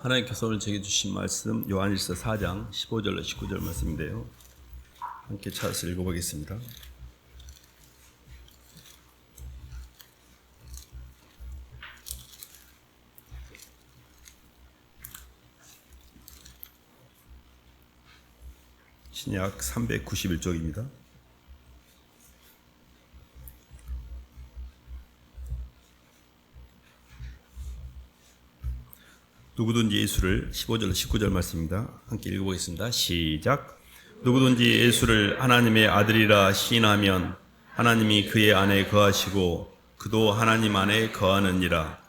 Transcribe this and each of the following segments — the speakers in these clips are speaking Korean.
하나님께서 오늘 제게 주신 말씀 요한일서 4장 15절로 19절 말씀인데요. 함께 찾아서 읽어보겠습니다. 신약 391쪽입니다. 누구든지 예수를 15절 19절 말씀입니다. 함께 읽어보겠습니다. 시작. 누구든지 예수를 하나님의 아들이라 시인하면 하나님이 그의 안에 거하시고 그도 하나님 안에 거하느니라.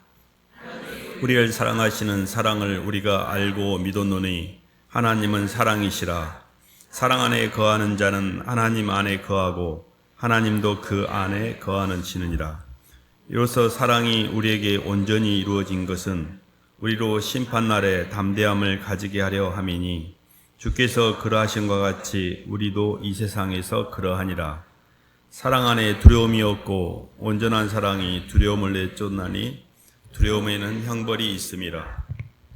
우리를 사랑하시는 사랑을 우리가 알고 믿었노니 하나님은 사랑이시라. 사랑 안에 거하는 자는 하나님 안에 거하고 하나님도 그 안에 거하는 지느니라. 이로써 사랑이 우리에게 온전히 이루어진 것은 우리로 심판날에 담대함을 가지게 하려 함이니 주께서 그러하신 것 같이 우리도 이 세상에서 그러하니라. 사랑 안에 두려움이 없고 온전한 사랑이 두려움을 내쫓나니 두려움에는 형벌이 있음이라.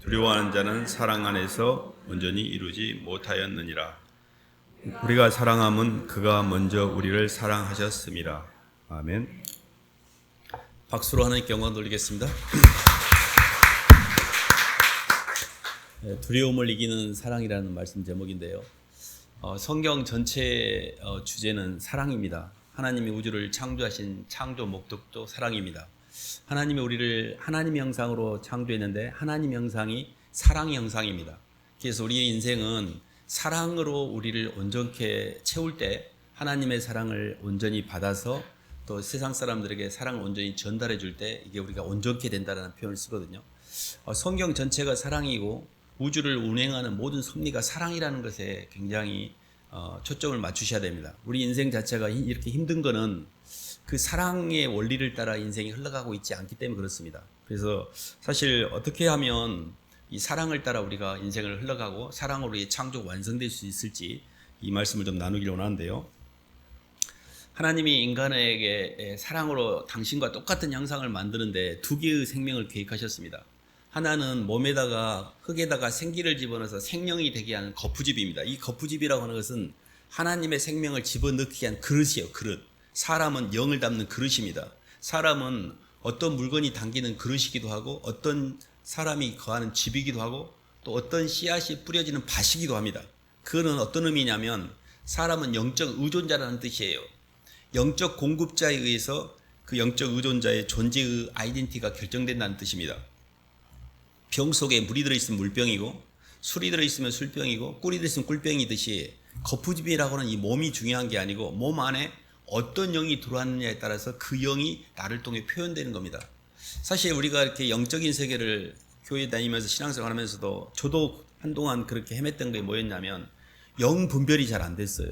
두려워하는 자는 사랑 안에서 온전히 이루지 못하였느니라. 우리가 사랑함은 그가 먼저 우리를 사랑하셨음이라. 아멘. 박수로 하나님께 영광 돌리겠습니다. 두려움을 이기는 사랑이라는 말씀 제목인데요. 성경 전체 주제는 사랑입니다. 하나님이 우주를 창조하신 창조 목적도 사랑입니다. 하나님이 우리를 하나님의 형상으로 창조했는데 하나님의 형상이 사랑의 형상입니다. 그래서 우리의 인생은 사랑으로 우리를 온전케 채울 때 하나님의 사랑을 온전히 받아서 또 세상 사람들에게 사랑을 온전히 전달해 줄 때 이게 우리가 온전케 된다는 표현을 쓰거든요. 성경 전체가 사랑이고 우주를 운행하는 모든 섭리가 사랑이라는 것에 굉장히 초점을 맞추셔야 됩니다. 우리 인생 자체가 이렇게 힘든 거는 그 사랑의 원리를 따라 인생이 흘러가고 있지 않기 때문에 그렇습니다. 그래서 사실 어떻게 하면 이 사랑을 따라 우리가 인생을 흘러가고 사랑으로 이 창조 완성될 수 있을지 이 말씀을 좀 나누기를 원하는데요. 하나님이 인간에게 사랑으로 당신과 똑같은 형상을 만드는데 두 개의 생명을 계획하셨습니다. 하나는 몸에다가 흙에다가 생기를 집어넣어서 생명이 되게 하는 거푸집입니다. 이 거푸집이라고 하는 것은 하나님의 생명을 집어넣기 위한 그릇이에요. 그릇. 사람은 영을 담는 그릇입니다. 사람은 어떤 물건이 담기는 그릇이기도 하고 어떤 사람이 거하는 집이기도 하고 또 어떤 씨앗이 뿌려지는 밭이기도 합니다. 그거는 어떤 의미냐면 사람은 영적 의존자라는 뜻이에요. 영적 공급자에 의해서 그 영적 의존자의 존재의 아이덴티티가 결정된다는 뜻입니다. 병 속에 물이 들어있으면 물병이고 술이 들어있으면 술병이고 꿀이 들어있으면 꿀병이듯이 거푸집이라고 하는 이 몸이 중요한 게 아니고 몸 안에 어떤 영이 들어왔느냐에 따라서 그 영이 나를 통해 표현되는 겁니다. 사실 우리가 이렇게 영적인 세계를 교회 다니면서 신앙생활 하면서도 저도 한동안 그렇게 헤맸던 게 뭐였냐면 영 분별이 잘 안 됐어요.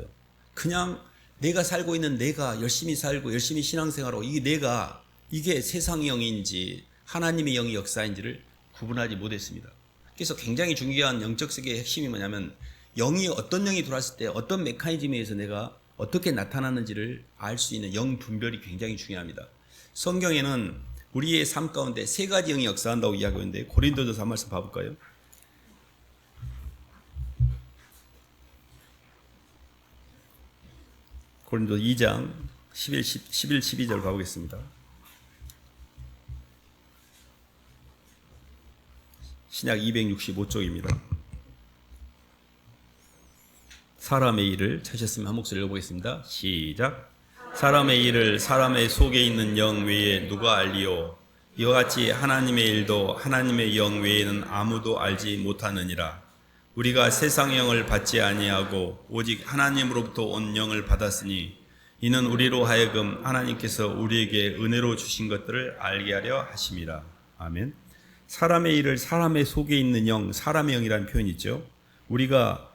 그냥 내가 살고 있는 내가 열심히 살고 열심히 신앙생활하고 이게 세상의 영인지 하나님의 영의 역사인지를 구분하지 못했습니다. 그래서 굉장히 중요한 영적 세계의 핵심이 뭐냐면 영이 어떤 영이 들어왔을 때 어떤 메커니즘에 의해서 내가 어떻게 나타나는지를 알 수 있는 영 분별이 굉장히 중요합니다. 성경에는 우리의 삶 가운데 세 가지 영이 역사한다고 이야기하고 있는데 고린도전서 한 말씀 봐볼까요? 고린도 2장 11, 12절 가보겠습니다. 신약 265쪽입니다. 사람의 일을 찾으셨으면 한 목소리 읽어보겠습니다. 시작. 사람의 일을 사람의 속에 있는 영 외에 누가 알리요? 이와 같이 하나님의 일도 하나님의 영 외에는 아무도 알지 못하느니라. 우리가 세상의 영을 받지 아니하고 오직 하나님으로부터 온 영을 받았으니 이는 우리로 하여금 하나님께서 우리에게 은혜로 주신 것들을 알게 하려 하심이라. 아멘. 사람의 일을 사람의 속에 있는 영, 사람의 영이라는 표현이 있죠. 우리가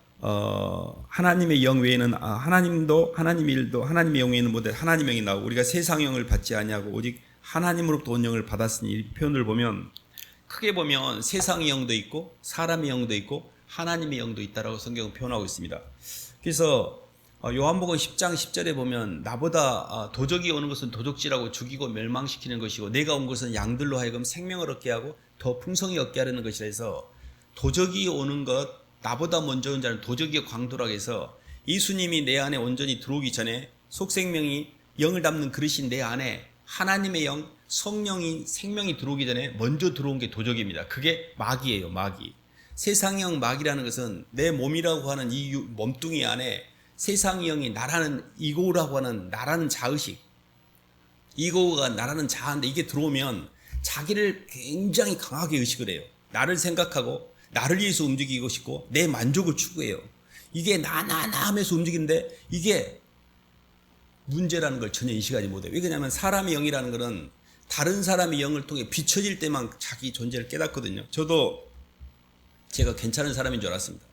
하나님의 영 외에는 하나님도 하나님의 일도 하나님의 영 외에는 모두 하나님의 영이 나오고 우리가 세상 영을 받지 아니하고 오직 하나님으로부터 온 영을 받았으니 이 표현을 보면 크게 보면 세상의 영도 있고 사람의 영도 있고 하나님의 영도 있다라고 성경은 표현하고 있습니다. 그래서 요한복음 10장 10절에 보면 나보다 도적이 오는 것은 도적질하고 죽이고 멸망시키는 것이고 내가 온 것은 양들로 하여금 생명을 얻게 하고 더 풍성히 얻게 하려는 것이라 해서 도적이 오는 것, 나보다 먼저 온 자는 도적의 광도라고 해서 예수님이 내 안에 온전히 들어오기 전에 속생명이 영을 담는 그릇인 내 안에 하나님의 영, 성령인 생명이 들어오기 전에 먼저 들어온 게 도적입니다. 그게 마귀예요, 마귀. 세상형 마귀라는 것은 내 몸이라고 하는 이 몸뚱이 안에 세상의 영이 나라는 이고라고 하는 나라는 자의식, 이고가 나라는 자아인데 이게 들어오면 자기를 굉장히 강하게 의식을 해요. 나를 생각하고 나를 위해서 움직이고 싶고 내 만족을 추구해요. 이게 나 하면서 움직이는데 이게 문제라는 걸 전혀 인식하지 못해요. 왜 그러냐면 사람의 영이라는 것은 다른 사람의 영을 통해 비춰질 때만 자기 존재를 깨닫거든요. 저도 제가 괜찮은 사람인 줄 알았습니다.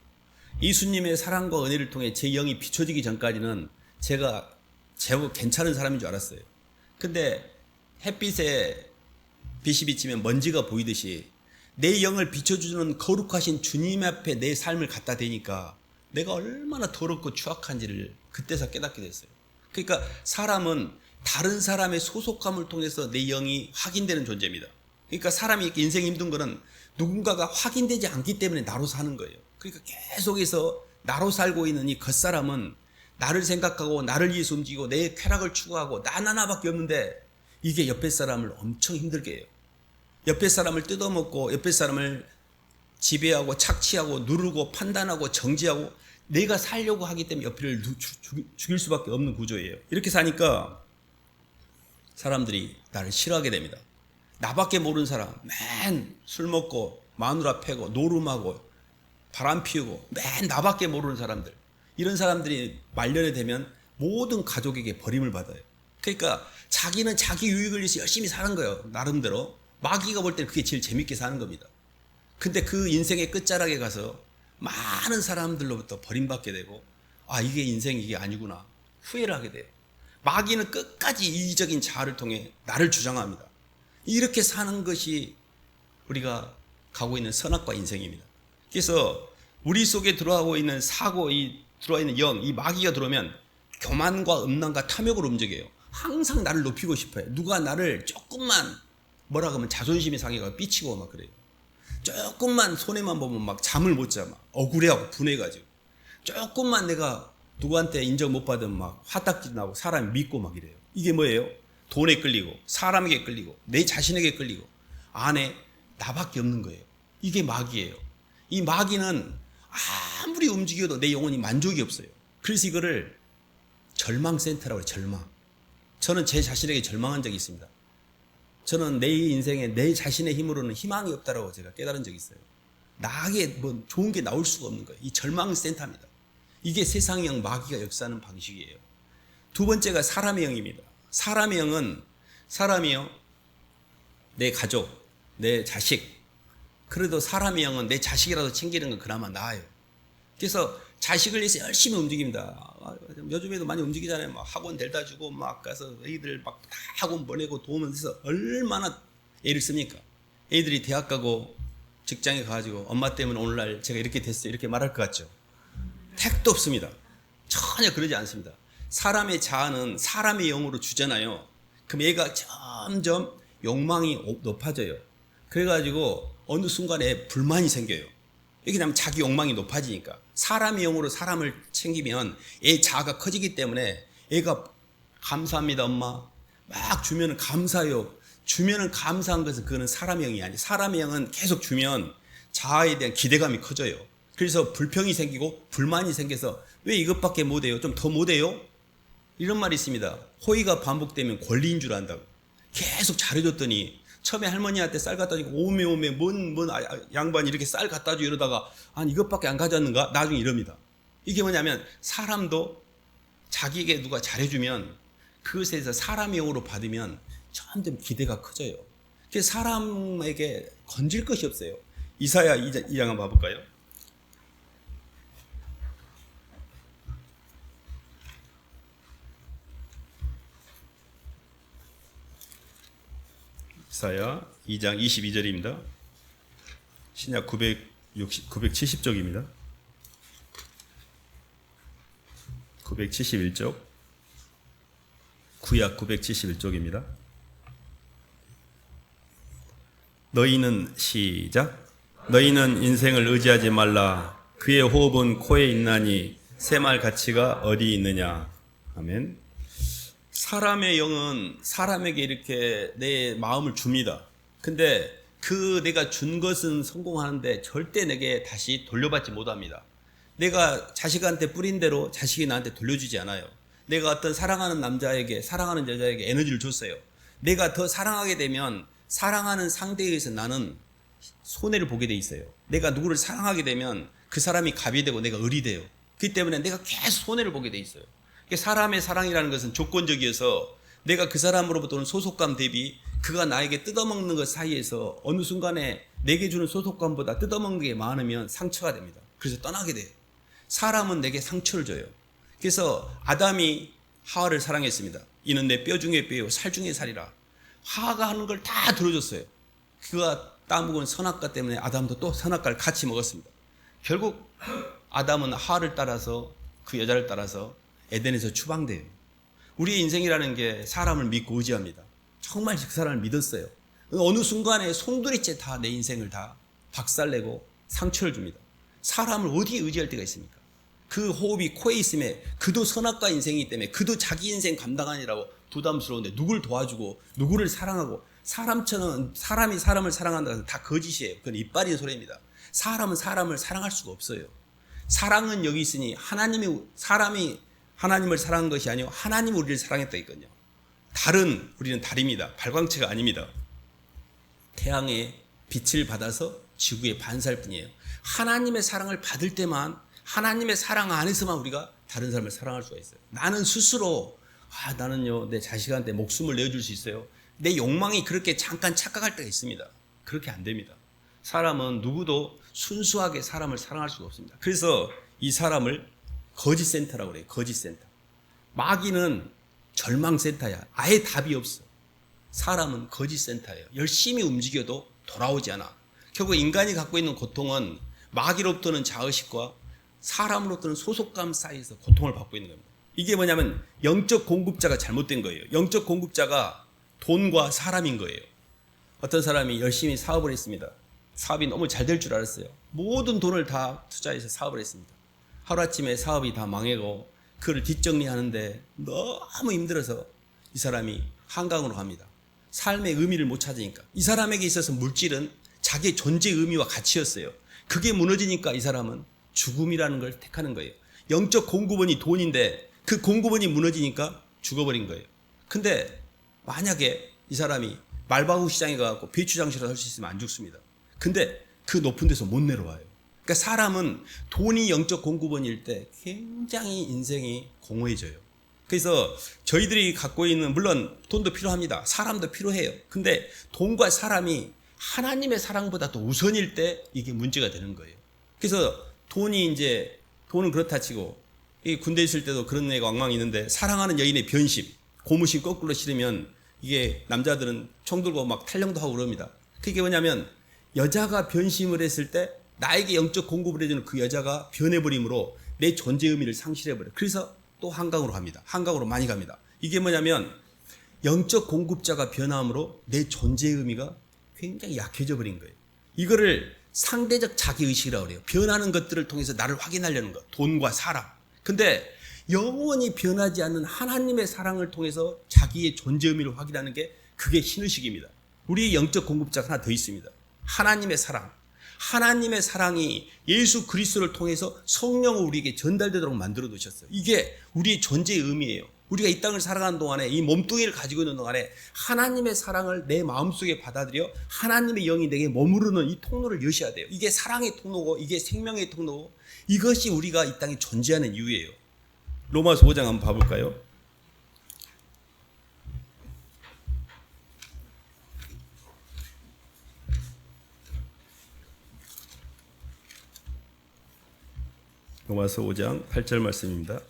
예수님의 사랑과 은혜를 통해 제 영이 비춰지기 전까지는 제가 제법 괜찮은 사람인 줄 알았어요. 근데 햇빛에 빛이 비치면 먼지가 보이듯이 내 영을 비춰주는 거룩하신 주님 앞에 내 삶을 갖다 대니까 내가 얼마나 더럽고 추악한지를 그때서 깨닫게 됐어요. 그러니까 사람은 다른 사람의 소속감을 통해서 내 영이 확인되는 존재입니다. 그러니까 사람이 인생이 힘든 거는 누군가가 확인되지 않기 때문에 나로 사는 거예요. 그러니까 계속해서 나로 살고 있는 이 겉사람은 나를 생각하고 나를 위해서 움직이고 내 쾌락을 추구하고 나 하나밖에 없는데 이게 옆에 사람을 엄청 힘들게 해요. 옆에 사람을 뜯어먹고 옆에 사람을 지배하고 착취하고 누르고 판단하고 정지하고 내가 살려고 하기 때문에 옆에를 죽일 수밖에 없는 구조예요. 이렇게 사니까 사람들이 나를 싫어하게 됩니다. 나밖에 모르는 사람, 맨 술 먹고 마누라 패고 노름하고 바람 피우고 맨 나밖에 모르는 사람들, 이런 사람들이 말년에 되면 모든 가족에게 버림을 받아요. 그러니까 자기는 자기 유익을 위해서 열심히 사는 거예요. 나름대로. 마귀가 볼 때는 그게 제일 재밌게 사는 겁니다. 근데 그 인생의 끝자락에 가서 많은 사람들로부터 버림받게 되고 이게 인생이 이게 아니구나 후회를 하게 돼요. 마귀는 끝까지 이기적인 자아를 통해 나를 주장합니다. 이렇게 사는 것이 우리가 가고 있는 선악과 인생입니다. 그래서 우리 속에 들어가고 있는 사고, 들어와 있는 영, 이 마귀가 들어오면 교만과 음란과 탐욕으로 움직여요. 항상 나를 높이고 싶어요. 누가 나를 조금만 뭐라 그러면 자존심이 상해가 삐치고 막 그래요. 조금만 손해만 보면 막 잠을 못 자, 막 억울해하고 분해가지고. 조금만 내가 누구한테 인정 못 받으면 막 화딱지 나고 사람 믿고 막 이래요. 이게 뭐예요? 돈에 끌리고 사람에게 끌리고 내 자신에게 끌리고 안에 나밖에 없는 거예요. 이게 마귀예요. 이 마귀는 아무리 움직여도 내 영혼이 만족이 없어요. 그래서 이거를 절망센터라고 해요. 절망. 저는 제 자신에게 절망한 적이 있습니다. 저는 내 인생에 내 자신의 힘으로는 희망이 없다라고 제가 깨달은 적이 있어요. 나에게 뭐 좋은 게 나올 수가 없는 거예요. 이 절망센터입니다. 이게 세상의 영 마귀가 역사하는 방식이에요. 두 번째가 사람의 영입니다. 사람의 영은 사람이요, 내 가족, 내 자식. 그래도 사람의 영은 내 자식이라도 챙기는 건 그나마 나아요. 그래서 자식을 위해서 열심히 움직입니다. 요즘에도 많이 움직이잖아요. 막 학원 데려다 주고 막 가서 애들 막 다 학원 보내고 도움을 해서 얼마나 애를 씁니까? 애들이 대학 가고 직장에 가가지고 엄마 때문에 오늘날 제가 이렇게 됐어요 이렇게 말할 것 같죠? 택도 없습니다. 전혀 그러지 않습니다. 사람의 자아는 사람의 영으로 주잖아요. 그럼 얘가 점점 욕망이 높아져요. 그래가지고 어느 순간에 불만이 생겨요. 왜냐하면 자기 욕망이 높아지니까. 사람의 영으로 사람을 챙기면 애 자아가 커지기 때문에 애가 감사합니다 엄마 막 주면 감사해요. 주면은 감사한 것은 그거는 사람의 영이 아니에요. 사람의 영은 계속 주면 자아에 대한 기대감이 커져요. 그래서 불평이 생기고 불만이 생겨서 왜 이것밖에 못해요? 좀 더 못해요? 이런 말이 있습니다. 호의가 반복되면 권리인 줄 안다고. 계속 잘해줬더니 처음에 할머니한테 쌀 갖다 주고 오메 뭔 양반이 이렇게 쌀 갖다 주 이러다가 아니 이것밖에 안 가져왔는가? 나중에 이럽니다. 이게 뭐냐면 사람도 자기에게 누가 잘해주면 그것에 대해서 사람의 영으로 받으면 점점 기대가 커져요. 그래서 사람에게 건질 것이 없어요. 이사야 2장 한번 봐볼까요? 이사야 2장 22절입니다. 신약 970쪽입니다. 971쪽. 구약 971쪽입니다. 너희는 시작. 너희는 인생을 의지하지 말라. 그의 호흡은 코에 있나니 새말 가치가 어디 있느냐. 아멘. 사람의 영은 사람에게 이렇게 내 마음을 줍니다. 근데 그 내가 준 것은 성공하는데 절대 내게 다시 돌려받지 못합니다. 내가 자식한테 뿌린 대로 자식이 나한테 돌려주지 않아요. 내가 어떤 사랑하는 남자에게, 사랑하는 여자에게 에너지를 줬어요. 내가 더 사랑하게 되면 사랑하는 상대에 의해서 나는 손해를 보게 돼 있어요. 내가 누구를 사랑하게 되면 그 사람이 갑이 되고 내가 을이 돼요. 그렇기 때문에 내가 계속 손해를 보게 돼 있어요. 사람의 사랑이라는 것은 조건적이어서 내가 그 사람으로부터 오는 소속감 대비 그가 나에게 뜯어먹는 것 사이에서 어느 순간에 내게 주는 소속감보다 뜯어먹는 게 많으면 상처가 됩니다. 그래서 떠나게 돼요. 사람은 내게 상처를 줘요. 그래서 아담이 하와를 사랑했습니다. 이는 내 뼈 중에 뼈요 살 중에 살이라. 하와가 하는 걸 다 들어줬어요. 그가 따먹은 선악과 때문에 아담도 또 선악과를 같이 먹었습니다. 결국 아담은 하와를 따라서 그 여자를 따라서 에덴에서 추방돼요. 우리의 인생이라는 게 사람을 믿고 의지합니다. 정말 그 사람을 믿었어요. 어느 순간에 송두리째 다 내 인생을 다 박살내고 상처를 줍니다. 사람을 어디에 의지할 때가 있습니까? 그 호흡이 코에 있음에 그도 선악과 인생이기 때문에 그도 자기 인생 감당하느라고 부담스러운데 누굴 도와주고 누구를 사랑하고 사람처럼 사람이 사람을 사랑한다는 것은 다 거짓이에요. 그건 이빨인 소리입니다. 사람은 사람을 사랑할 수가 없어요. 사랑은 여기 있으니 사람이 하나님을 사랑한 것이 아니요 하나님이 우리를 사랑했다 했거든요. 우리는 달입니다. 발광체가 아닙니다. 태양의 빛을 받아서 지구에 반사할 뿐이에요. 하나님의 사랑을 받을 때만 하나님의 사랑 안에서만 우리가 다른 사람을 사랑할 수가 있어요. 나는 스스로 나는요 내 자식한테 목숨을 내어줄 수 있어요. 내 욕망이 그렇게 잠깐 착각할 때가 있습니다. 그렇게 안 됩니다. 사람은 누구도 순수하게 사람을 사랑할 수가 없습니다. 그래서 이 사람을 거짓센터라고 그래요. 거짓센터. 마귀는 절망센터야. 아예 답이 없어. 사람은 거짓센터예요. 열심히 움직여도 돌아오지 않아. 결국 인간이 갖고 있는 고통은 마귀로부터는 자의식과 사람으로부터는 소속감 사이에서 고통을 받고 있는 겁니다. 이게 뭐냐면 영적 공급자가 잘못된 거예요. 영적 공급자가 돈과 사람인 거예요. 어떤 사람이 열심히 사업을 했습니다. 사업이 너무 잘 될 줄 알았어요. 모든 돈을 다 투자해서 사업을 했습니다. 하루아침에 사업이 다 망하고 그를 뒷정리하는데 너무 힘들어서 이 사람이 한강으로 갑니다. 삶의 의미를 못 찾으니까. 이 사람에게 있어서 물질은 자기의 존재 의미와 가치였어요. 그게 무너지니까 이 사람은 죽음이라는 걸 택하는 거예요. 영적 공급원이 돈인데 그 공급원이 무너지니까 죽어버린 거예요. 근데 만약에 이 사람이 말바구 시장에 가서 배추장시라도 할 수 있으면 안 죽습니다. 근데 그 높은 데서 못 내려와요. 그러니까 사람은 돈이 영적 공급원일 때 굉장히 인생이 공허해져요. 그래서 저희들이 갖고 있는 물론 돈도 필요합니다. 사람도 필요해요. 근데 돈과 사람이 하나님의 사랑보다 더 우선일 때 이게 문제가 되는 거예요. 그래서 돈은 그렇다 치고 이 군대 있을 때도 그런 애가 왕왕 있는데 사랑하는 여인의 변심, 고무신 거꾸로 실으면 이게 남자들은 총 들고 막 탈령도 하고 그럽니다. 그게 뭐냐면 여자가 변심을 했을 때 나에게 영적 공급을 해주는 그 여자가 변해버림으로 내 존재 의미를 상실해버려요. 그래서 또 한강으로 갑니다. 한강으로 많이 갑니다. 이게 뭐냐면 영적 공급자가 변함으로 내 존재 의미가 굉장히 약해져 버린 거예요. 이거를 상대적 자기의식이라고 그래요. 변하는 것들을 통해서 나를 확인하려는 것. 돈과 사람. 근데 영원히 변하지 않는 하나님의 사랑을 통해서 자기의 존재 의미를 확인하는 게 그게 신의식입니다. 우리의 영적 공급자가 하나 더 있습니다. 하나님의 사랑. 하나님의 사랑이 예수 그리스도를 통해서 성령을 우리에게 전달되도록 만들어 두셨어요. 이게 우리의 존재의 의미예요. 우리가 이 땅을 살아가는 동안에 이 몸뚱이를 가지고 있는 동안에 하나님의 사랑을 내 마음속에 받아들여 하나님의 영이 내게 머무르는 이 통로를 여셔야 돼요. 이게 사랑의 통로고 이게 생명의 통로고 이것이 우리가 이 땅에 존재하는 이유예요. 로마서 5장 한번 봐볼까요? 로마서 5장 8절 말씀입니다.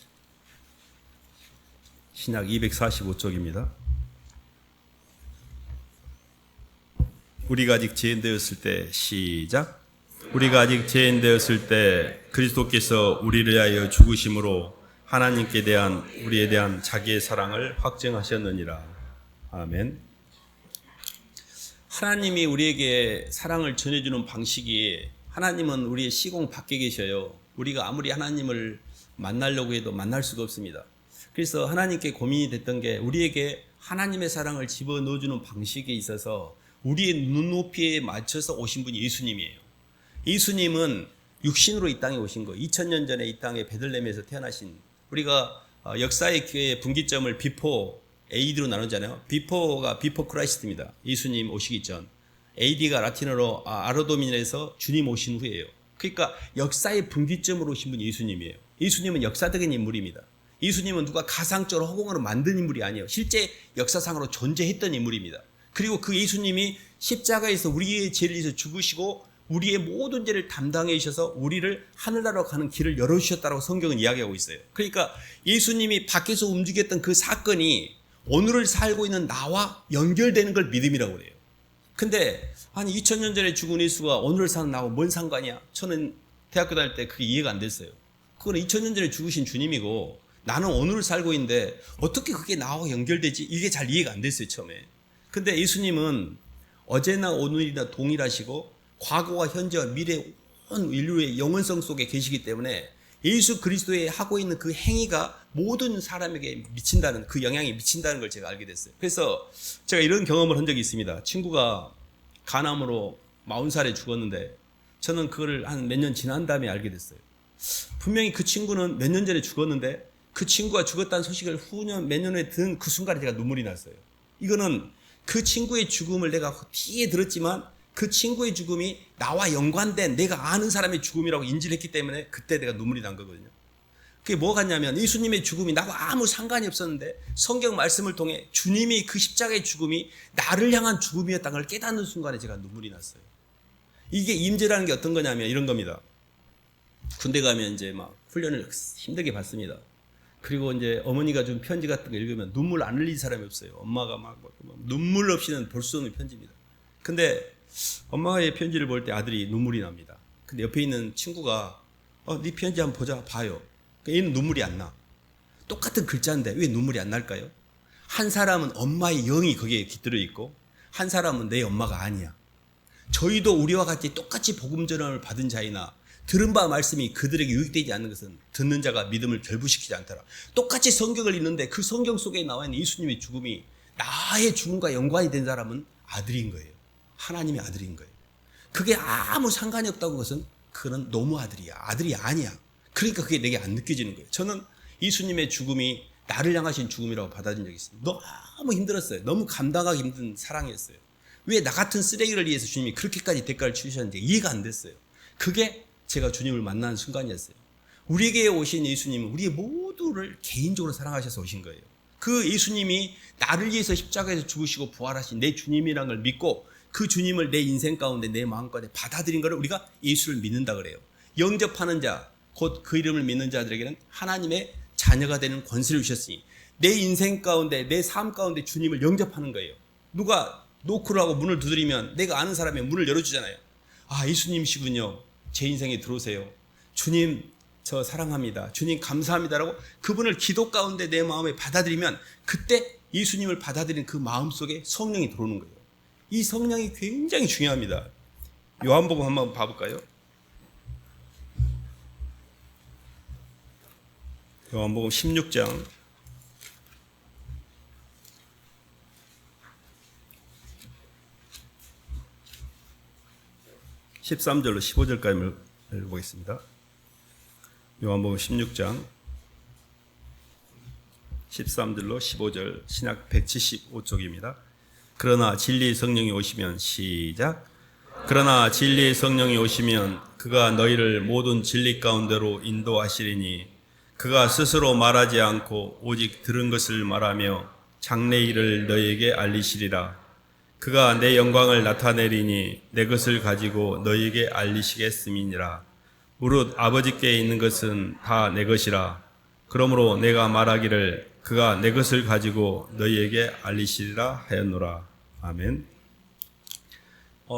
신약 245쪽입니다. 우리가 아직 죄인되었을 때 시작. 우리가 아직 죄인되었을 때 그리스도께서 우리를 위하여 죽으심으로 하나님께 대한 우리에 대한 자기의 사랑을 확증하셨느니라. 아멘. 하나님이 우리에게 사랑을 전해주는 방식이 하나님은 우리의 시공 밖에 계셔요. 우리가 아무리 하나님을 만나려고 해도 만날 수가 없습니다. 그래서 하나님께 고민이 됐던 게 우리에게 하나님의 사랑을 집어넣어주는 방식에 있어서 우리의 눈높이에 맞춰서 오신 분이 예수님이에요. 예수님은 육신으로 이 땅에 오신 거 2000년 전에 이 땅에 베들레헴에서 태어나신 우리가 역사의 교회의 분기점을 비포 AD로 나누잖아요. 비포가 비포 크라이스트입니다. 예수님 오시기 전. AD가 라틴어로 아르도미네에서 주님 오신 후예요. 그러니까 역사의 분기점으로 오신 분이 예수님이에요. 예수님은 역사적인 인물입니다. 예수님은 누가 가상적으로 허공으로 만든 인물이 아니에요. 실제 역사상으로 존재했던 인물입니다. 그리고 그 예수님이 십자가에서 우리의 죄를 위해서 죽으시고 우리의 모든 죄를 담당해 주셔서 우리를 하늘나라로 가는 길을 열어주셨다고 성경은 이야기하고 있어요. 그러니까 예수님이 밖에서 움직였던 그 사건이 오늘을 살고 있는 나와 연결되는 걸 믿음이라고 그래요. 근데 아니 2000년 전에 죽은 예수가 오늘을 사는 나하고 뭔 상관이야? 저는 대학교 다닐 때 그게 이해가 안 됐어요. 그거는 2000년 전에 죽으신 주님이고 나는 오늘을 살고 있는데 어떻게 그게 나와 연결되지? 이게 잘 이해가 안 됐어요, 처음에. 근데 예수님은 어제나 오늘이나 동일하시고 과거와 현재와 미래 온 인류의 영원성 속에 계시기 때문에 예수 그리스도의 하고 있는 그 행위가 모든 사람에게 미친다는 그 영향이 미친다는 걸 제가 알게 됐어요. 그래서 제가 이런 경험을 한 적이 있습니다. 친구가 간암으로 40살에 죽었는데 저는 그걸 한 몇 년 지난 다음에 알게 됐어요. 분명히 그 친구는 몇 년 전에 죽었는데 그 친구가 죽었다는 소식을 후년 몇 년 후에 든 그 순간에 제가 눈물이 났어요. 이거는 그 친구의 죽음을 내가 뒤에 들었지만 그 친구의 죽음이 나와 연관된 내가 아는 사람의 죽음이라고 인지를 했기 때문에 그때 내가 눈물이 난 거거든요. 그게 뭐가 같냐면 예수님의 죽음이 나와 아무 상관이 없었는데 성경 말씀을 통해 주님이 그 십자가의 죽음이 나를 향한 죽음이었다는 걸 깨닫는 순간에 제가 눈물이 났어요. 이게 임재라는 게 어떤 거냐면 이런 겁니다. 군대 가면 이제 막 훈련을 힘들게 받습니다. 그리고 이제 어머니가 준 편지 같은 거 읽으면 눈물 안 흘리는 사람이 없어요. 엄마가 막 눈물 없이는 볼 수 없는 편지입니다. 근데 엄마의 편지를 볼 때 아들이 눈물이 납니다. 근데 옆에 있는 친구가 네 편지 한번 보자 봐요. 얘는 눈물이 안 나. 똑같은 글자인데 왜 눈물이 안 날까요? 한 사람은 엄마의 영이 거기에 깃들어 있고 한 사람은 내 엄마가 아니야. 저희도 우리와 같이 똑같이 복음 전함을 받은 자이나 들은 바 말씀이 그들에게 유익되지 않는 것은 듣는 자가 믿음을 결부시키지 않더라. 똑같이 성경을 읽는데 그 성경 속에 나와 있는 예수님의 죽음이 나의 죽음과 연관이 된 사람은 아들인 거예요. 하나님의 아들인 거예요. 그게 아무 상관이 없다는 것은 그는 노무 아들이야. 아들이 아니야. 그러니까 그게 내게 안 느껴지는 거예요. 저는 예수님의 죽음이 나를 향하신 죽음이라고 받아들인 적이 있어요. 너무 힘들었어요. 너무 감당하기 힘든 사랑이었어요. 왜 나 같은 쓰레기를 위해서 주님이 그렇게까지 대가를 치르셨는지 이해가 안 됐어요. 그게 제가 주님을 만나는 순간이었어요. 우리에게 오신 예수님은 우리 모두를 개인적으로 사랑하셔서 오신 거예요. 그 예수님이 나를 위해서 십자가에서 죽으시고 부활하신 내 주님이라는 걸 믿고 그 주님을 내 인생 가운데 내 마음 가운데 받아들인 것을 우리가 예수를 믿는다 그래요. 영접하는 자, 곧 그 이름을 믿는 자들에게는 하나님의 자녀가 되는 권세를 주셨으니 내 인생 가운데 내 삶 가운데 주님을 영접하는 거예요. 누가 노크를 하고 문을 두드리면 내가 아는 사람의 문을 열어주잖아요. 아, 예수님이시군요. 제 인생에 들어오세요. 주님 저 사랑합니다. 주님 감사합니다라고 그분을 기도 가운데 내 마음에 받아들이면 그때 예수님을 받아들인 그 마음 속에 성령이 들어오는 거예요. 이 성령이 굉장히 중요합니다. 요한복음 한번 봐볼까요? 요한복음 16장 13절로 15절까지 읽어보겠습니다. 요한복음 16장 13절로 15절 신약 175쪽입니다. 그러나 진리의 성령이 오시면 시작. 그러나 진리의 성령이 오시면 그가 너희를 모든 진리 가운데로 인도하시리니 그가 스스로 말하지 않고 오직 들은 것을 말하며 장래 일을 너희에게 알리시리라. 그가 내 영광을 나타내리니 내 것을 가지고 너희에게 알리시겠음이니라. 무릇 아버지께 있는 것은 다 내 것이라. 그러므로 내가 말하기를 그가 내 것을 가지고 너희에게 알리시리라 하였노라. 아멘.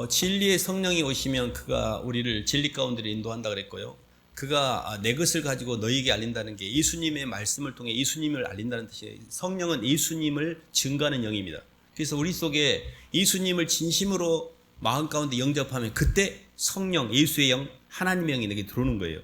진리의 성령이 오시면 그가 우리를 진리 가운데로 인도한다 그랬고요. 그가 내 것을 가지고 너희에게 알린다는 게 예수님의 말씀을 통해 예수님을 알린다는 뜻이에요. 성령은 예수님을 증거하는 영입니다. 그래서 우리 속에 예수님을 진심으로 마음 가운데 영접하면 그때 성령, 예수의 영, 하나님의 영이 내게 들어오는 거예요.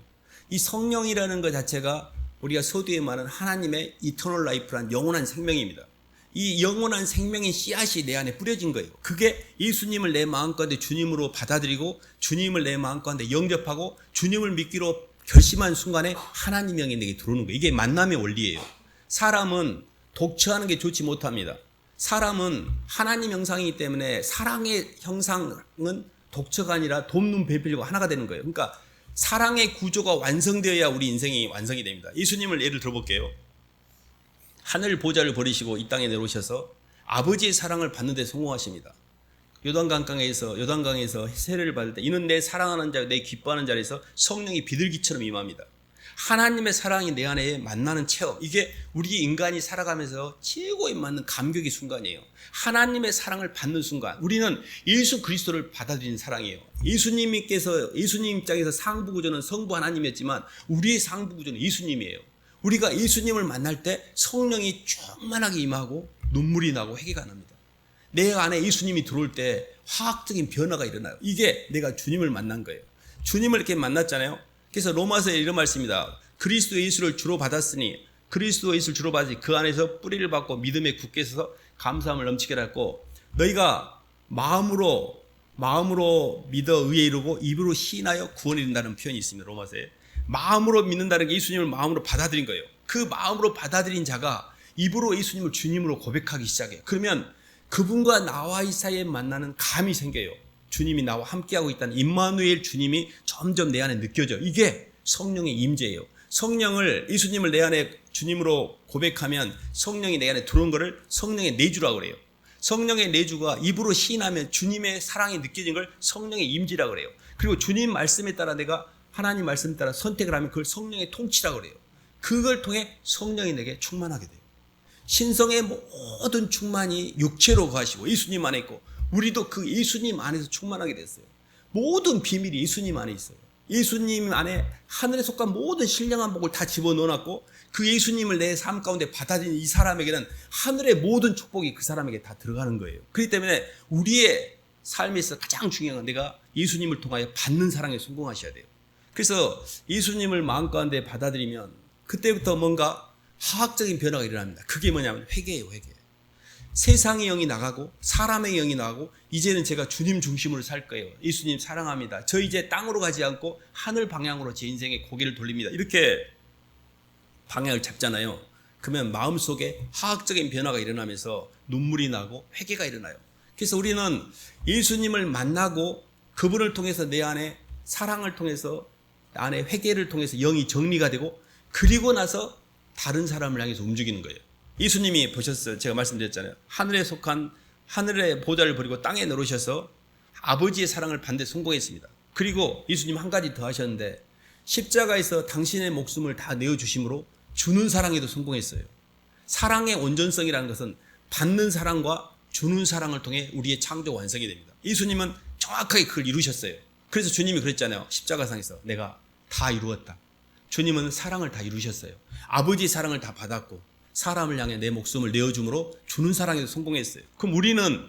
이 성령이라는 것 자체가 우리가 서두에 말하는 하나님의 이터널 라이프란 영원한 생명입니다. 이 영원한 생명의 씨앗이 내 안에 뿌려진 거예요. 그게 예수님을 내 마음 가운데 주님으로 받아들이고 주님을 내 마음 가운데 영접하고 주님을 믿기로 결심한 순간에 하나님의 영이 내게 들어오는 거예요. 이게 만남의 원리예요. 사람은 독처하는 게 좋지 못합니다. 사람은 하나님 형상이기 때문에 사랑의 형상은 독처가 아니라 돕는 배필과 하나가 되는 거예요. 그러니까 사랑의 구조가 완성되어야 우리 인생이 완성이 됩니다. 예수님을 예를 들어볼게요. 하늘 보좌를 버리시고 이 땅에 내려오셔서 아버지의 사랑을 받는 데 성공하십니다. 요단강에서 세례를 받을 때 이는 내 사랑하는 자, 내 기뻐하는 자리에서 성령이 비둘기처럼 임합니다. 하나님의 사랑이 내 안에 만나는 체험, 이게 우리 인간이 살아가면서 최고에 맞는 감격의 순간이에요. 하나님의 사랑을 받는 순간, 우리는 예수 그리스도를 받아들이는 사랑이에요. 예수님 입장에서 상부 구조는 성부 하나님이었지만 우리의 상부 구조는 예수님이에요. 우리가 예수님을 만날 때 성령이 충만하게 임하고 눈물이 나고 회개가 납니다. 내 안에 예수님이 들어올 때 화학적인 변화가 일어나요. 이게 내가 주님을 만난 거예요. 주님을 이렇게 만났잖아요. 그래서 로마서에 이런 말씀입니다. 그리스도 예수를 주로 받았으니 그리스도 예수를 주로 받으니 그 안에서 뿌리를 받고 믿음에 굳게 서서 감사함을 넘치게 했고 너희가 마음으로 믿어 의에 이르고 입으로 시인하여 구원이 된다는 표현이 있습니다. 로마서에. 마음으로 믿는다는 게 예수님을 마음으로 받아들인 거예요. 그 마음으로 받아들인 자가 입으로 예수님을 주님으로 고백하기 시작해요. 그러면 그분과 나와 이 사이에 만나는 감이 생겨요. 주님이 나와 함께하고 있다는 임마누엘 주님이 점점 내 안에 느껴져요. 이게 성령의 임재예요. 예수님을 내 안에 주님으로 고백하면 성령이 내 안에 들어온 거를 성령의 내주라고 그래요. 성령의 내주가 입으로 시인하면 주님의 사랑이 느껴진 걸 성령의 임재라고 그래요. 그리고 주님 말씀에 따라 내가 하나님 말씀에 따라 선택을 하면 그걸 성령의 통치라고 그래요. 그걸 통해 성령이 내게 충만하게 돼요. 신성의 모든 충만이 육체로 거하시고 예수님 안에 있고 우리도 그 예수님 안에서 충만하게 됐어요. 모든 비밀이 예수님 안에 있어요. 예수님 안에 하늘에 속한 모든 신령한 복을 다 집어넣어놨고 그 예수님을 내 삶 가운데 받아들인 이 사람에게는 하늘의 모든 축복이 그 사람에게 다 들어가는 거예요. 그렇기 때문에 우리의 삶에서 가장 중요한 건 내가 예수님을 통하여 받는 사랑에 성공하셔야 돼요. 그래서 예수님을 마음 가운데 받아들이면 그때부터 뭔가 화학적인 변화가 일어납니다. 그게 뭐냐면 회개예요. 회개. 세상의 영이 나가고 사람의 영이 나가고 이제는 제가 주님 중심으로 살 거예요. 예수님 사랑합니다. 저 이제 땅으로 가지 않고 하늘 방향으로 제 인생의 고개를 돌립니다. 이렇게 방향을 잡잖아요. 그러면 마음속에 화학적인 변화가 일어나면서 눈물이 나고 회개가 일어나요. 그래서 우리는 예수님을 만나고 그분을 통해서 내 안에 사랑을 통해서 안에 회개를 통해서 영이 정리가 되고 그리고 나서 다른 사람을 향해서 움직이는 거예요. 예수님이 보셨어요. 제가 말씀드렸잖아요. 하늘에 속한 하늘의 보좌를 버리고 땅에 내려오셔서 아버지의 사랑을 받는 데 성공했습니다. 그리고 예수님 한 가지 더 하셨는데 십자가에서 당신의 목숨을 다 내어주심으로 주는 사랑에도 성공했어요. 사랑의 온전성이라는 것은 받는 사랑과 주는 사랑을 통해 우리의 창조 완성이 됩니다. 예수님은 정확하게 그걸 이루셨어요. 그래서 주님이 그랬잖아요. 십자가상에서 내가 다 이루었다. 주님은 사랑을 다 이루셨어요. 아버지의 사랑을 다 받았고 사람을 향해 내 목숨을 내어줌으로 주는 사랑에도 성공했어요. 그럼 우리는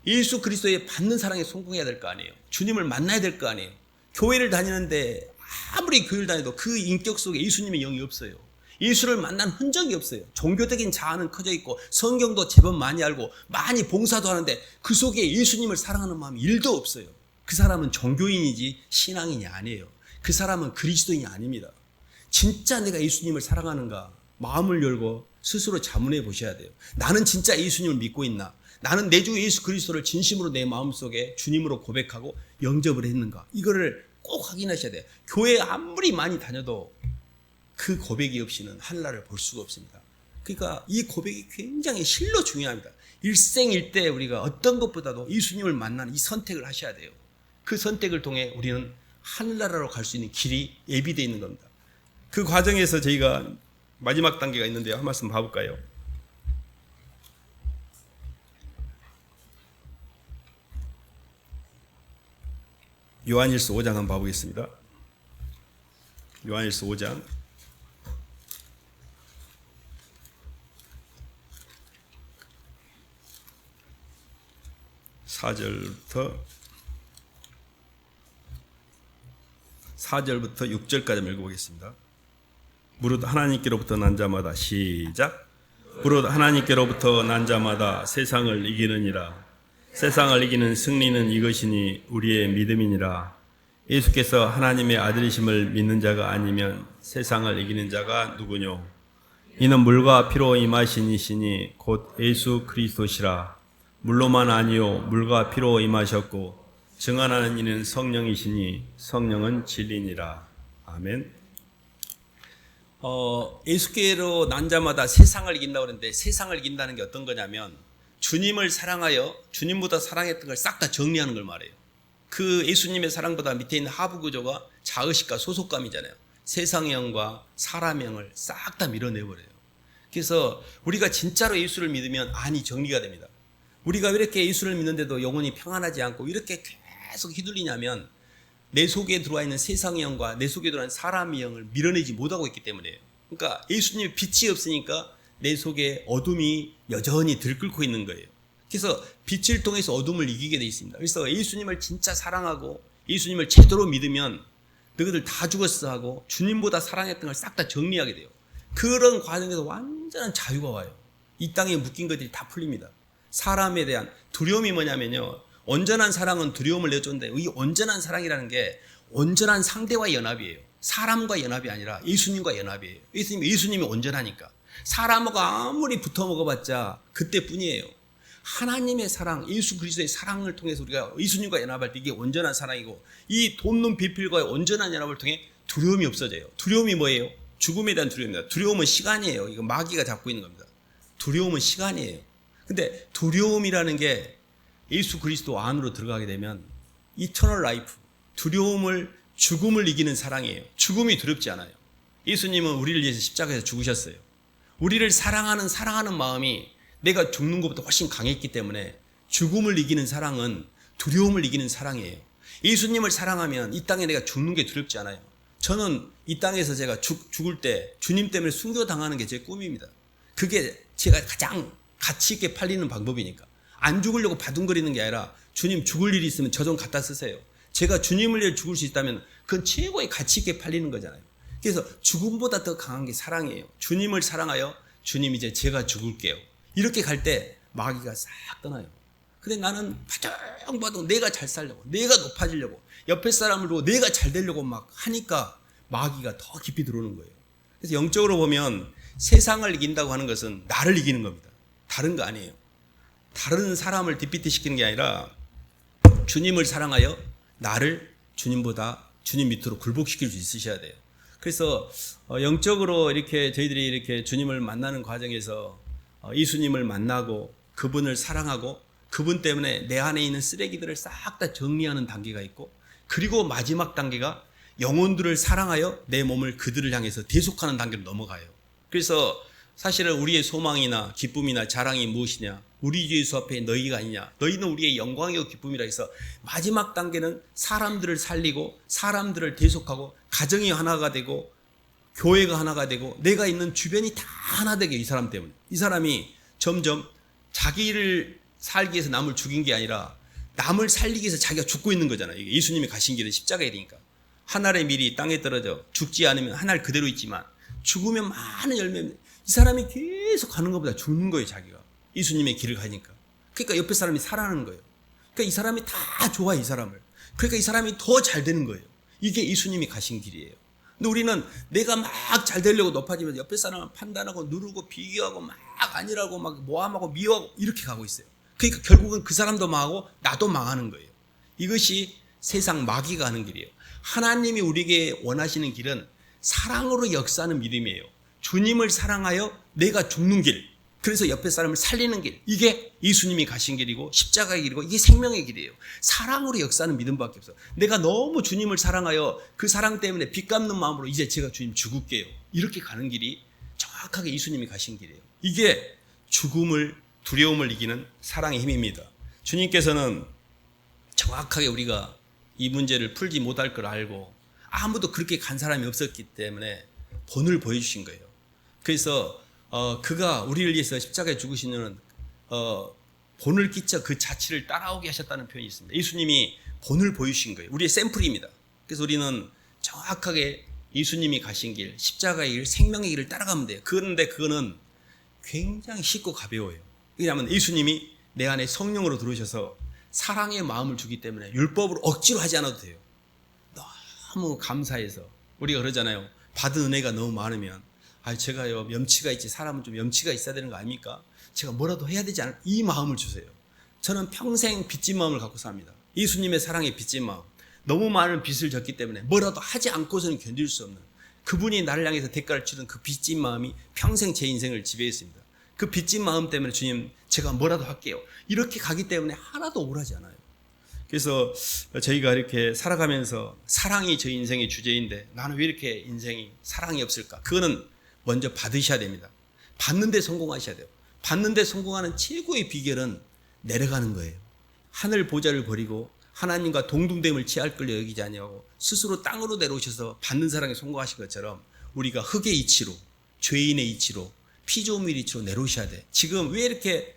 예수 그리스도의 받는 사랑에 성공해야 될 거 아니에요. 주님을 만나야 될 거 아니에요. 교회를 다니는데 아무리 교회를 다녀도 그 인격 속에 예수님의 영이 없어요. 예수를 만난 흔적이 없어요. 종교적인 자아는 커져 있고 성경도 제법 많이 알고 많이 봉사도 하는데 그 속에 예수님을 사랑하는 마음이 1도 없어요. 그 사람은 종교인이지 신앙인이 아니에요. 그 사람은 그리스도인이 아닙니다. 진짜 내가 예수님을 사랑하는가 마음을 열고 스스로 자문해 보셔야 돼요. 나는 진짜 예수님을 믿고 있나? 나는 내 주 예수 그리스도를 진심으로 내 마음속에 주님으로 고백하고 영접을 했는가? 이거를 꼭 확인하셔야 돼요. 교회에 아무리 많이 다녀도 그 고백이 없이는 하늘나라를 볼 수가 없습니다. 그러니까 이 고백이 굉장히 실로 중요합니다. 일생일대 우리가 어떤 것보다도 예수님을 만나는 이 선택을 하셔야 돼요. 그 선택을 통해 우리는 하늘나라로 갈 수 있는 길이 예비되어 있는 겁니다. 그 과정에서 저희가 마지막 단계가 있는데요. 한 말씀 봐볼까요? 요한일서 5장 한번 봐보겠습니다. 요한일서 5장 4절부터 6절까지 읽어보겠습니다. 무릇 하나님께로부터 난 자마다 시작. 무릇 하나님께로부터 난 자마다 세상을 이기느니라. 세상을 이기는 승리는 이것이니 우리의 믿음이니라. 예수께서 하나님의 아들이심을 믿는 자가 아니면 세상을 이기는 자가 누구뇨? 이는 물과 피로 임하신 이시니 곧 예수 그리스도시라. 물로만 아니요 물과 피로 임하셨고 증언하는 이는 성령이시니 성령은 진리니라. 아멘. 예수께로 난 자마다 세상을 이긴다고 그러는데, 세상을 이긴다는 게 어떤 거냐면 주님을 사랑하여 주님보다 사랑했던 걸 싹 다 정리하는 걸 말해요. 그 예수님의 사랑보다 밑에 있는 하부 구조가 자의식과 소속감이잖아요. 세상의 영과 사람의 영을 싹 다 밀어내버려요. 그래서 우리가 진짜로 예수를 믿으면 안이 정리가 됩니다. 우리가 왜 이렇게 예수를 믿는데도 영혼이 평안하지 않고 이렇게 계속 휘둘리냐면 내 속에 들어와 있는 세상의 영과 내 속에 들어와 있는 사람의 영을 밀어내지 못하고 있기 때문이에요. 그러니까 예수님의 빛이 없으니까 내 속에 어둠이 여전히 들끓고 있는 거예요. 그래서 빛을 통해서 어둠을 이기게 돼 있습니다. 그래서 예수님을 진짜 사랑하고 예수님을 제대로 믿으면 너희들 다 죽었어 하고 주님보다 사랑했던 걸 싹 다 정리하게 돼요. 그런 과정에서 완전한 자유가 와요. 이 땅에 묶인 것들이 다 풀립니다. 사람에 대한 두려움이 뭐냐면요, 온전한 사랑은 두려움을 내쫓는데, 이 온전한 사랑이라는 게 온전한 상대와의 연합이에요. 사람과 연합이 아니라 예수님과 연합이에요. 예수님이 온전하니까. 사람하고 아무리 붙어 먹어봤자 그때뿐이에요. 하나님의 사랑, 예수 그리스도의 사랑을 통해서 우리가 예수님과 연합할 때 이게 온전한 사랑이고, 이 돕는 비필과의 온전한 연합을 통해 두려움이 없어져요. 두려움이 뭐예요? 죽음에 대한 두려움입니다. 두려움은 시간이에요. 이거 마귀가 잡고 있는 겁니다. 두려움은 시간이에요. 근데 두려움이라는 게 예수 그리스도 안으로 들어가게 되면 이터널 라이프, 두려움을, 죽음을 이기는 사랑이에요. 죽음이 두렵지 않아요. 예수님은 우리를 위해서 십자가에서 죽으셨어요. 우리를 사랑하는 마음이 내가 죽는 것보다 훨씬 강했기 때문에 죽음을 이기는 사랑은 두려움을 이기는 사랑이에요. 예수님을 사랑하면 이 땅에 내가 죽는 게 두렵지 않아요. 저는 이 땅에서 제가 죽을 때 주님 때문에 순교당하는 게 제 꿈입니다. 그게 제가 가장 가치 있게 팔리는 방법이니까. 안 죽으려고 바둥거리는 게 아니라 주님 죽을 일이 있으면 저 좀 갖다 쓰세요. 제가 주님을 위해 죽을 수 있다면 그건 최고의 가치 있게 팔리는 거잖아요. 그래서 죽음보다 더 강한 게 사랑이에요. 주님을 사랑하여 주님 이제 제가 죽을게요. 이렇게 갈 때 마귀가 싹 떠나요. 근데 나는 바둥바둥 내가 잘 살려고, 내가 높아지려고, 옆에 사람을 보고 내가 잘 되려고 막 하니까 마귀가 더 깊이 들어오는 거예요. 그래서 영적으로 보면 세상을 이긴다고 하는 것은 나를 이기는 겁니다. 다른 거 아니에요. 다른 사람을 디피트 시키는 게 아니라 주님을 사랑하여 나를 주님보다 주님 밑으로 굴복시킬 수 있으셔야 돼요. 그래서 영적으로 이렇게 저희들이 이렇게 주님을 만나는 과정에서 예수님을 만나고 그분을 사랑하고 그분 때문에 내 안에 있는 쓰레기들을 싹 다 정리하는 단계가 있고, 그리고 마지막 단계가 영혼들을 사랑하여 내 몸을 그들을 향해서 대속하는 단계로 넘어가요. 그래서 사실은 우리의 소망이나 기쁨이나 자랑이 무엇이냐? 우리 주 예수 앞에 너희가 아니냐? 너희는 우리의 영광이고 기쁨이라 해서 마지막 단계는 사람들을 살리고 사람들을 대속하고 가정이 하나가 되고 교회가 하나가 되고 내가 있는 주변이 다 하나 되게, 이 사람 때문에. 이 사람이 점점 자기를 살기 위해서 남을 죽인 게 아니라 남을 살리기 위해서 자기가 죽고 있는 거잖아요. 이게 예수님이 가신 길은 십자가에 되니까. 한 알의 밀이 땅에 떨어져 죽지 않으면 한 알 그대로 있지만 죽으면 많은 열매. 이 사람이 계속 가는 것보다 죽는 거예요, 자기가. 예수님의 길을 가니까. 그러니까 옆에 사람이 살아나는 거예요. 그러니까 이 사람이 다 좋아해, 이 사람을. 그러니까 이 사람이 더 잘 되는 거예요. 이게 예수님이 가신 길이에요. 근데 우리는 내가 막 잘 되려고 높아지면서 옆에 사람을 판단하고 누르고 비교하고 막 아니라고 막 모함하고 미워하고 이렇게 가고 있어요. 그러니까 결국은 그 사람도 망하고 나도 망하는 거예요. 이것이 세상 마귀가 하는 길이에요. 하나님이 우리에게 원하시는 길은 사랑으로 역사하는 믿음이에요. 주님을 사랑하여 내가 죽는 길, 그래서 옆에 사람을 살리는 길, 이게 예수님이 가신 길이고 십자가의 길이고 이게 생명의 길이에요. 사랑으로 역사하는 믿음밖에 없어요. 내가 너무 주님을 사랑하여 그 사랑 때문에 빚 갚는 마음으로 이제 제가 주님 죽을게요, 이렇게 가는 길이 정확하게 예수님이 가신 길이에요. 이게 죽음을, 두려움을 이기는 사랑의 힘입니다. 주님께서는 정확하게 우리가 이 문제를 풀지 못할 걸 알고 아무도 그렇게 간 사람이 없었기 때문에 본을 보여주신 거예요. 그래서 그가 우리를 위해서 십자가에 죽으신 이유는 본을 끼쳐 그 자취를 따라오게 하셨다는 표현이 있습니다. 예수님이 본을 보이신 거예요. 우리의 샘플입니다. 그래서 우리는 정확하게 예수님이 가신 길, 십자가의 길, 생명의 길을 따라가면 돼요. 그런데 그거는 굉장히 쉽고 가벼워요. 왜냐하면 예수님이 내 안에 성령으로 들어오셔서 사랑의 마음을 주기 때문에 율법으로 억지로 하지 않아도 돼요. 너무 감사해서 우리가 그러잖아요. 받은 은혜가 너무 많으면 제가요 염치가 있지, 사람은 좀 염치가 있어야 되는 거 아닙니까? 제가 뭐라도 해야 되지 않을까? 이 마음을 주세요. 저는 평생 빚진 마음을 갖고 삽니다. 예수님의 사랑에 빚진 마음. 너무 많은 빚을 졌기 때문에 뭐라도 하지 않고서는 견딜 수 없는, 그분이 나를 향해서 대가를 치른 그 빚진 마음이 평생 제 인생을 지배했습니다. 그 빚진 마음 때문에 주님 제가 뭐라도 할게요, 이렇게 가기 때문에 하나도 억울하지 않아요. 그래서 저희가 이렇게 살아가면서 사랑이 저희 인생의 주제인데 나는 왜 이렇게 인생이 사랑이 없을까? 그거는 먼저 받으셔야 됩니다. 받는데 성공하셔야 돼요. 받는데 성공하는 최고의 비결은 내려가는 거예요. 하늘 보좌를 버리고 하나님과 동등됨을 취할 걸려 여기지 아니하고 스스로 땅으로 내려오셔서 받는 사랑에 성공하신 것처럼 우리가 흙의 이치로, 죄인의 이치로, 피조물 이치로 내려오셔야 돼. 지금 왜 이렇게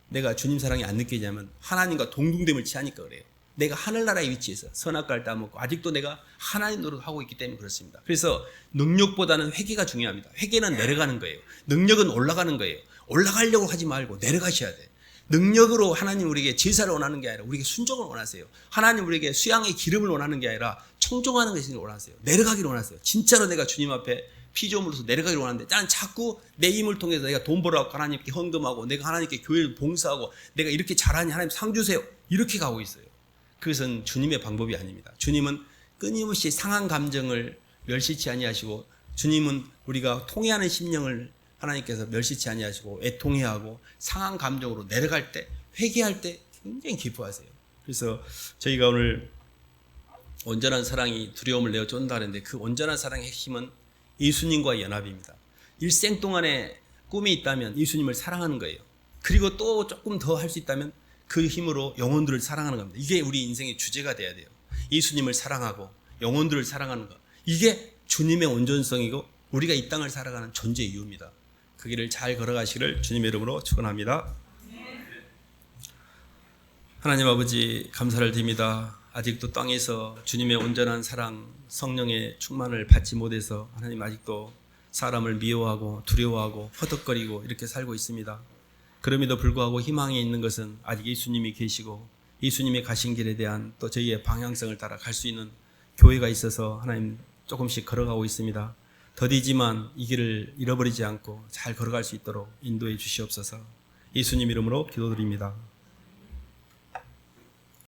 내가 주님 사랑이 안 느껴지냐면 하나님과 동등됨을 취하니까 그래요. 내가 하늘나라의 위치에서 선악과를 따먹고 아직도 내가 하나님 노릇하고 있기 때문에 그렇습니다. 그래서 능력보다는 회개가 중요합니다. 회개는 내려가는 거예요. 능력은 올라가는 거예요. 올라가려고 하지 말고 내려가셔야 돼. 능력으로 하나님 우리에게 제사를 원하는 게 아니라 우리에게 순종을 원하세요. 하나님 우리에게 수양의 기름을 원하는 게 아니라 청종하는 것을 원하세요. 내려가기를 원하세요. 진짜로 내가 주님 앞에 피조물로서 내려가기를 원하는데 나는 자꾸 내 힘을 통해서 내가 돈 벌어갖고 하나님께 헌금하고 내가 하나님께 교회를 봉사하고 내가 이렇게 잘하니 하나님 상 주세요, 이렇게 가고 있어요. 그것은 주님의 방법이 아닙니다. 주님은 끊임없이 상한 감정을 멸시치 아니하시고, 주님은 우리가 통회하는 심령을 하나님께서 멸시치 아니하시고 애통해하고 상한 감정으로 내려갈 때, 회개할 때 굉장히 기뻐하세요. 그래서 저희가 오늘 온전한 사랑이 두려움을 내어 쫓는다 하는데 그 온전한 사랑의 핵심은 예수님과의 연합입니다. 일생 동안에 꿈이 있다면 예수님을 사랑하는 거예요. 그리고 또 조금 더 할 수 있다면 그 힘으로 영혼들을 사랑하는 겁니다. 이게 우리 인생의 주제가 돼야 돼요. 예수님을 사랑하고 영혼들을 사랑하는 것. 이게 주님의 온전성이고 우리가 이 땅을 살아가는 존재의 이유입니다. 그 길을 잘 걸어가시기를 주님의 이름으로 축원합니다. 하나님 아버지 감사를 드립니다. 아직도 땅에서 주님의 온전한 사랑, 성령의 충만을 받지 못해서 하나님 아직도 사람을 미워하고 두려워하고 허덕거리고 이렇게 살고 있습니다. 그럼에도 불구하고 희망이 있는 것은 아직 예수님이 계시고 예수님의 가신 길에 대한 또 저희의 방향성을 따라 갈 수 있는 교회가 있어서 하나님 조금씩 걸어가고 있습니다. 더디지만 이 길을 잃어버리지 않고 잘 걸어갈 수 있도록 인도해 주시옵소서. 예수님 이름으로 기도드립니다.